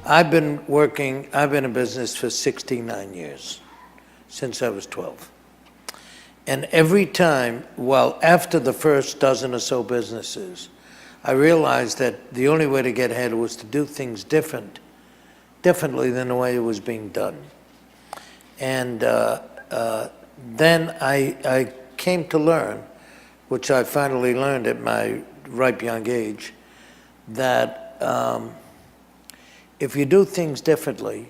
I've been in business for 69 years, since I was 12. And every time, well, after the first dozen or so businesses, I realized that the only way to get ahead was to do things differently than the way it was being done. And then I came to learn, which I finally learned at my ripe young age, that if you do things differently,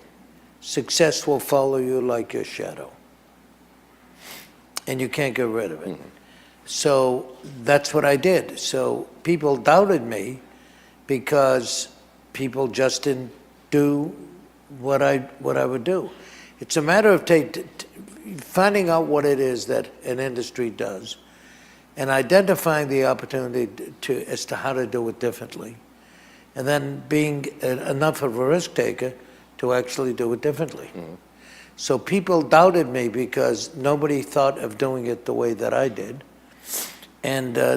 success will follow you like your shadow. And you can't get rid of it. Mm-hmm. So that's what I did. So people doubted me because people just didn't do what I would do. It's a matter of finding out what it is that an industry does and identifying the opportunity as to how to do it differently. And then being enough of a risk taker to actually do it differently. Mm-hmm. So people doubted me because nobody thought of doing it the way that I did. And they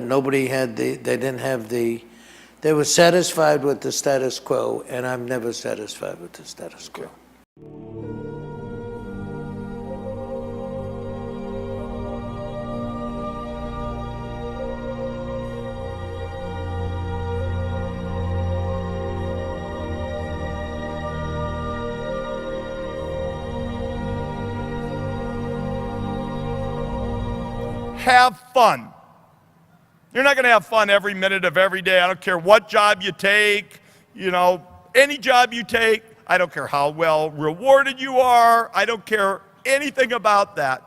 were satisfied with the status quo, and I'm never satisfied with the status quo. Have fun. You're not going to have fun every minute of every day. I don't care what job you take, any job you take. I don't care how well rewarded you are. I don't care anything about that.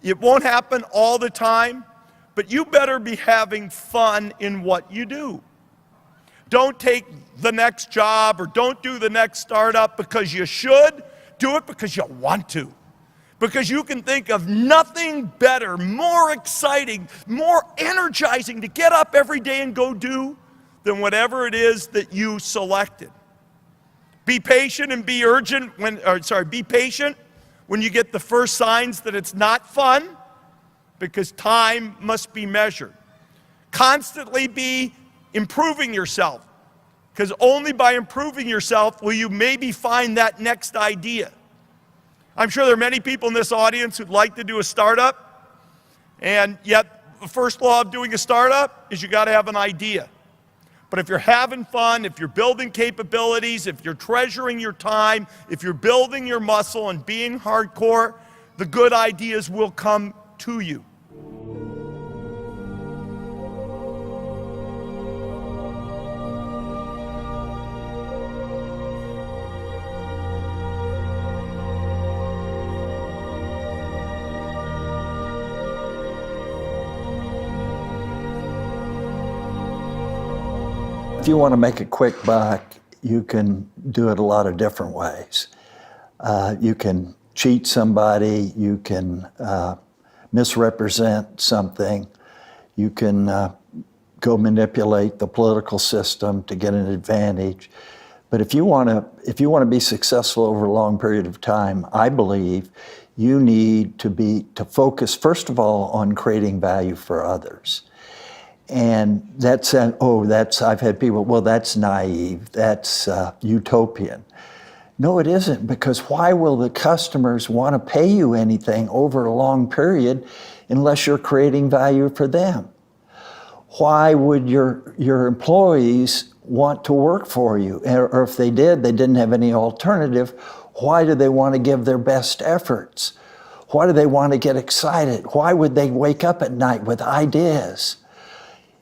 It won't happen all the time, but you better be having fun in what you do. Don't take the next job or don't do the next startup because you should. Do it because you want to. Because you can think of nothing better, more exciting, more energizing to get up every day and go do than whatever it is that you selected. Be patient and be be patient when you get the first signs that it's not fun, because time must be measured. Constantly be improving yourself, because only by improving yourself will you maybe find that next idea. I'm sure there are many people in this audience who'd like to do a startup, and yet the first law of doing a startup is you got to have an idea. But if you're having fun, if you're building capabilities, if you're treasuring your time, if you're building your muscle and being hardcore, the good ideas will come to you. If you want to make a quick buck, you can do it a lot of different ways. You can cheat somebody, you can misrepresent something, you can go manipulate the political system to get an advantage. But if you want to be successful over a long period of time, I believe you need to focus first of all on creating value for others. And I've had people, well, that's naive, that's utopian. No, it isn't, because why will the customers want to pay you anything over a long period unless you're creating value for them? Why would your employees want to work for you? Or if they didn't have any alternative, why do they want to give their best efforts? Why do they want to get excited? Why would they wake up at night with ideas?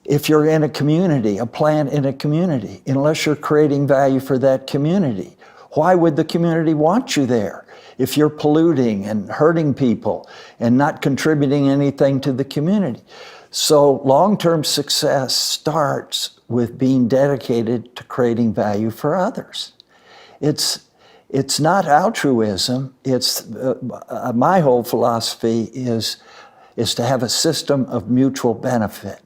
If you're in a community, a plant in a community, unless you're creating value for that community, why would the community want you there? If you're polluting and hurting people and not contributing anything to the community. So long-term success starts with being dedicated to creating value for others. It's not altruism. It's my whole philosophy is to have a system of mutual benefit,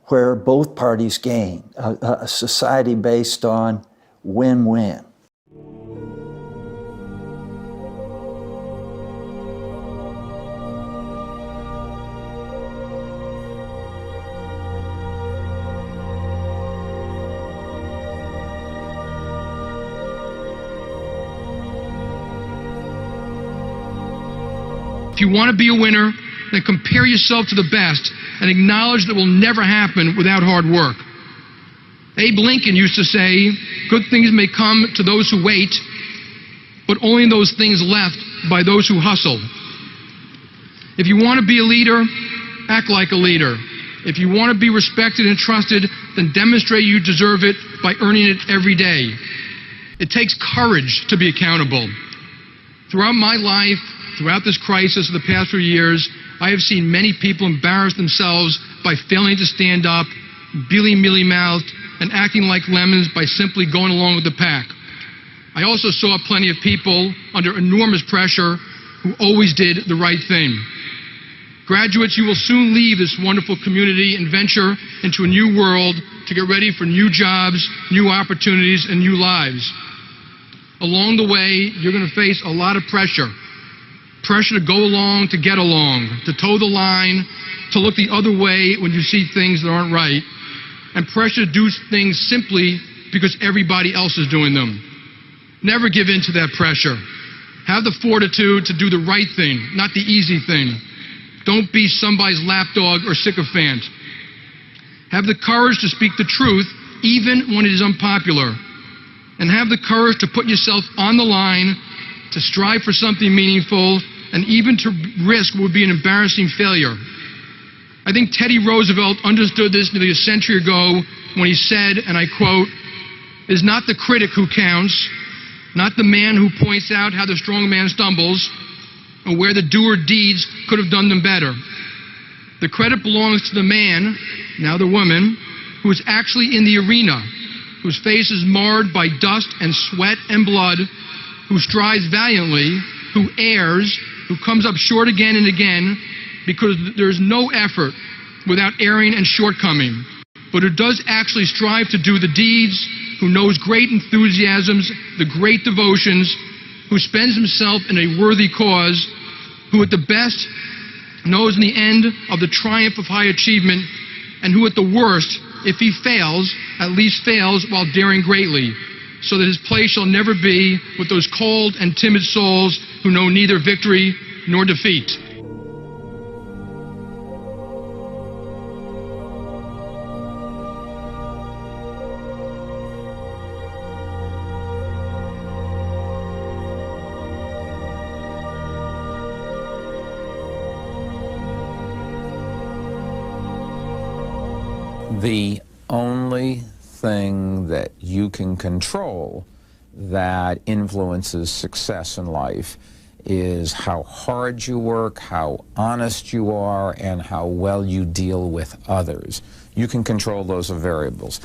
where both parties gain, a society based on win-win. If you want to be a winner, then compare yourself to the best and acknowledge that will never happen without hard work. Abe Lincoln used to say, good things may come to those who wait, but only those things left by those who hustle. If you want to be a leader, act like a leader. If you want to be respected and trusted, then demonstrate you deserve it by earning it every day. It takes courage to be accountable. Throughout my life, throughout this crisis of the past few years, I have seen many people embarrass themselves by failing to stand up, being mealy-mouthed, and acting like lemons by simply going along with the pack. I also saw plenty of people under enormous pressure who always did the right thing. Graduates, you will soon leave this wonderful community and venture into a new world to get ready for new jobs, new opportunities, and new lives. Along the way, you're going to face a lot of pressure. Pressure to go along, to get along, to toe the line, to look the other way when you see things that aren't right, and pressure to do things simply because everybody else is doing them. Never give in to that pressure. Have the fortitude to do the right thing, not the easy thing. Don't be somebody's lapdog or sycophant. Have the courage to speak the truth, even when it is unpopular. And have the courage to put yourself on the line, to strive for something meaningful, and even to risk what would be an embarrassing failure. I think Teddy Roosevelt understood this nearly a century ago when he said, and I quote, "It is not the critic who counts, not the man who points out how the strong man stumbles, or where the doer deeds could have done them better. The credit belongs to the man, now the woman, who is actually in the arena, whose face is marred by dust and sweat and blood, who strives valiantly, who errs, who comes up short again and again, because there is no effort without erring and shortcoming, but who does actually strive to do the deeds, who knows great enthusiasms, the great devotions, who spends himself in a worthy cause, who at the best knows in the end of the triumph of high achievement, and who at the worst, if he fails, at least fails while daring greatly, so that his place shall never be with those cold and timid souls who know neither victory nor defeat." The only thing that you can control that influences success in life is how hard you work, how honest you are, and how well you deal with others. You can control those variables.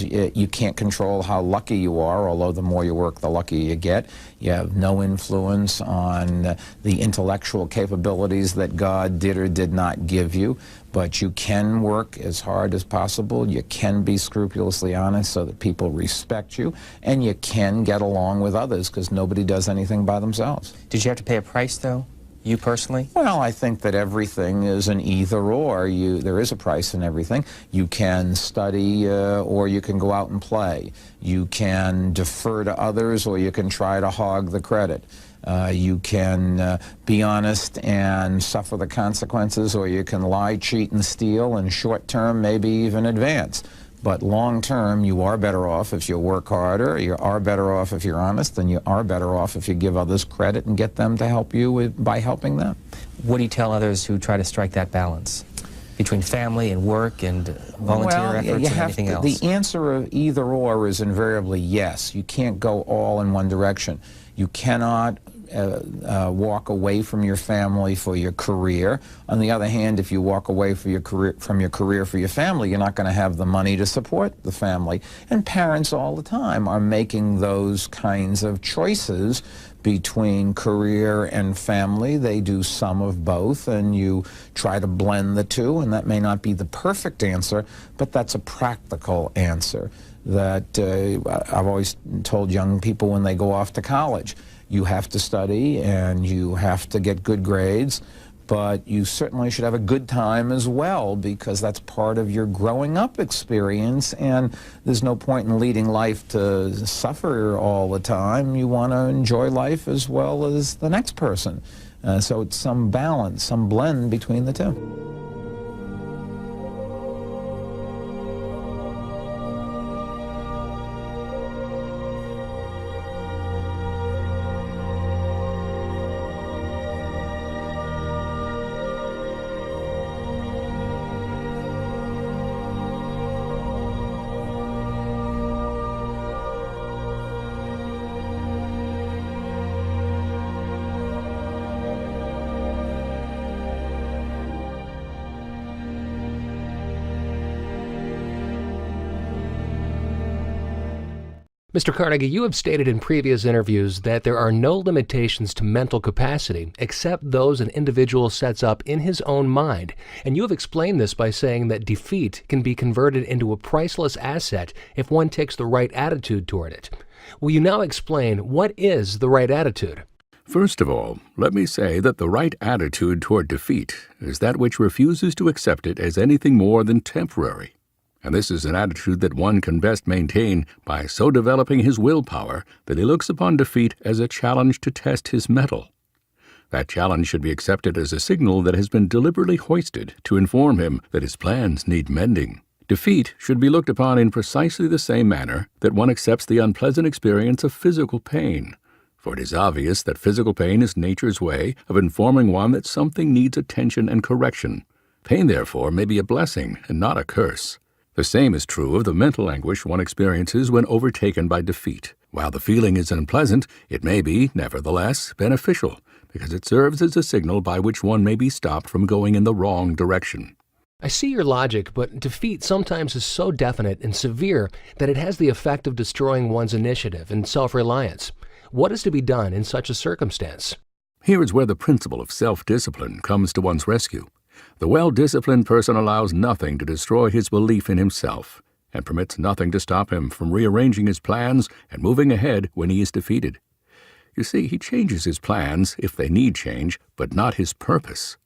You can't control how lucky you are, although the more you work, the luckier you get. You have no influence on the intellectual capabilities that God did or did not give you, but you can work as hard as possible. You can be scrupulously honest so that people respect you, and you can get along with others because nobody does anything by themselves. Did you have to pay a price, though? You personally? Well, I think that everything is an either-or. There is a price in everything. You can study or you can go out and play. You can defer to others or you can try to hog the credit. You can be honest and suffer the consequences, or you can lie, cheat, and steal, and short-term maybe even advance. But long-term, you are better off if you work harder, you are better off if you're honest, and you are better off if you give others credit and get them to help you by helping them. What do you tell others who try to strike that balance between family and work and volunteer efforts and anything else? The answer of either-or is invariably yes. You can't go all in one direction. You cannot walk away from your family for your career. On the other hand, if you walk away from your career for your family, you're not going to have the money to support the family. And parents all the time are making those kinds of choices between career and family. They do some of both, and you try to blend the two, and that may not be the perfect answer, but that's a practical answer that I've always told young people when they go off to college. You have to study and you have to get good grades, but you certainly should have a good time as well, because that's part of your growing up experience, and there's no point in leading life to suffer all the time. You want to enjoy life as well as the next person. So it's some balance, some blend between the two. Mr. Carnegie, you have stated in previous interviews that there are no limitations to mental capacity except those an individual sets up in his own mind. And you have explained this by saying that defeat can be converted into a priceless asset if one takes the right attitude toward it. Will you now explain what is the right attitude? First of all, let me say that the right attitude toward defeat is that which refuses to accept it as anything more than temporary. And this is an attitude that one can best maintain by so developing his willpower that he looks upon defeat as a challenge to test his mettle. That challenge should be accepted as a signal that has been deliberately hoisted to inform him that his plans need mending. Defeat should be looked upon in precisely the same manner that one accepts the unpleasant experience of physical pain, for it is obvious that physical pain is nature's way of informing one that something needs attention and correction. Pain, therefore, may be a blessing and not a curse. The same is true of the mental anguish one experiences when overtaken by defeat. While the feeling is unpleasant, it may be, nevertheless, beneficial, because it serves as a signal by which one may be stopped from going in the wrong direction. I see your logic, but defeat sometimes is so definite and severe that it has the effect of destroying one's initiative and self-reliance. What is to be done in such a circumstance? Here is where the principle of self-discipline comes to one's rescue. The well-disciplined person allows nothing to destroy his belief in himself, and permits nothing to stop him from rearranging his plans and moving ahead when he is defeated. You see, he changes his plans if they need change, but not his purpose.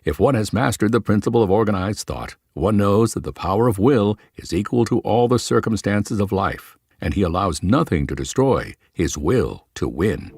If one has mastered the principle of organized thought, one knows that the power of will is equal to all the circumstances of life, and he allows nothing to destroy his will to win.